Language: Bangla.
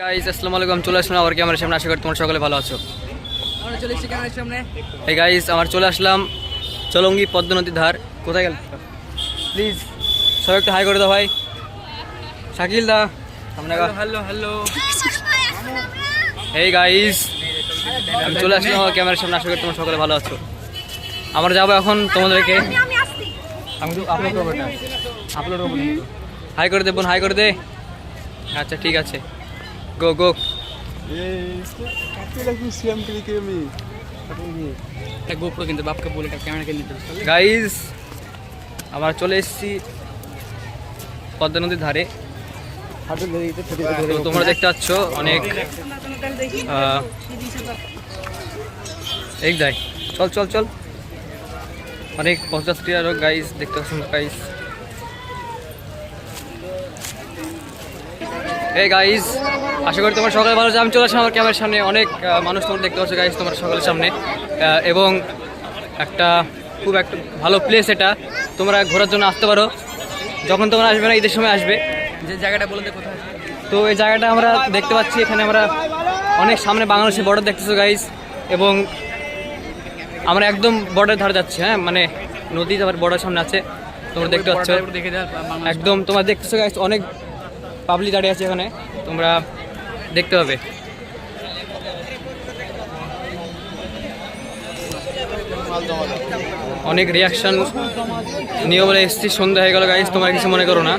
গাইস আসসালামু আলাইকুম, চলে আসলাম আবার ক্যামেরার সামনে। আশা করি তোমরা সকলে ভালো আছো। আমরা চলে এসেছি ক্যামেরার সামনে। এই গাইস আমার চলে আসলাম চলঙ্গি পদ্মা নদীর ধার। কোথায় গেল প্লিজ সবাই একটু হাই করে দাও ভাই। শাকিল দা সামনে গা। Hello hello. এই গাইস আমি চলে আসলাম আমার ক্যামেরার সামনে। আশা করি তোমরা সকলে ভালো আছো। আমরা যাবো এখন তোমাদেরকে আমি আপলোড করবো, এটা আপলোড করবো। হাই করে দে বোন, হাই করে দে। আচ্ছা ঠিক আছে, গো গো। একটা গোপ্রো কিন্তু বাপকে বলে একটা ক্যামেরা কিনে দিতে। গাইস আমরা চলে এসেছি পদ্মা নদীর ধারে। তো তোমরা দেখতে পাচ্ছ অনেক এই যাই, চল চল চল, অনেক পথযাত্রী আরো গাইস দেখতে পাচ্ছ গাইস। এই গাইস আশা করি তোমার সকালে ভালো আছে। আমি চলে আসলাম আমার ক্যামেরার সামনে। অনেক মানুষ তোমরা দেখতে পাচ্ছ গাইস তোমার সকালের সামনে, এবং একটা খুব একটা ভালো প্লেস। এটা তোমরা ঘোরার জন্য আসতে পারো যখন তোমরা আসবে না, ঈদের সময় আসবে। যে জায়গাটা বলুন তো কোথায়? তো এই জায়গাটা আমরা দেখতে পাচ্ছি, এখানে আমরা অনেক সামনে বাংলাদেশের বর্ডার দেখতেছো গাইস, এবং আমরা একদম বর্ডার ধারে যাচ্ছি। হ্যাঁ মানে নদী আবার বর্ডার সামনে আছে, তোমরা দেখতে পাচ্ছ দেখে যাও একদম। তোমরা দেখতেছো গাইস অনেক পাবলিক দাঁড়িয়ে আছে এখানে, তোমরা দেখতে পাবে। অনেক রিয়াকশন নিয়ে বলে এসছি, সন্ধ্যা হয়ে গেল গাইস, তোমরা কিছু মনে করো না।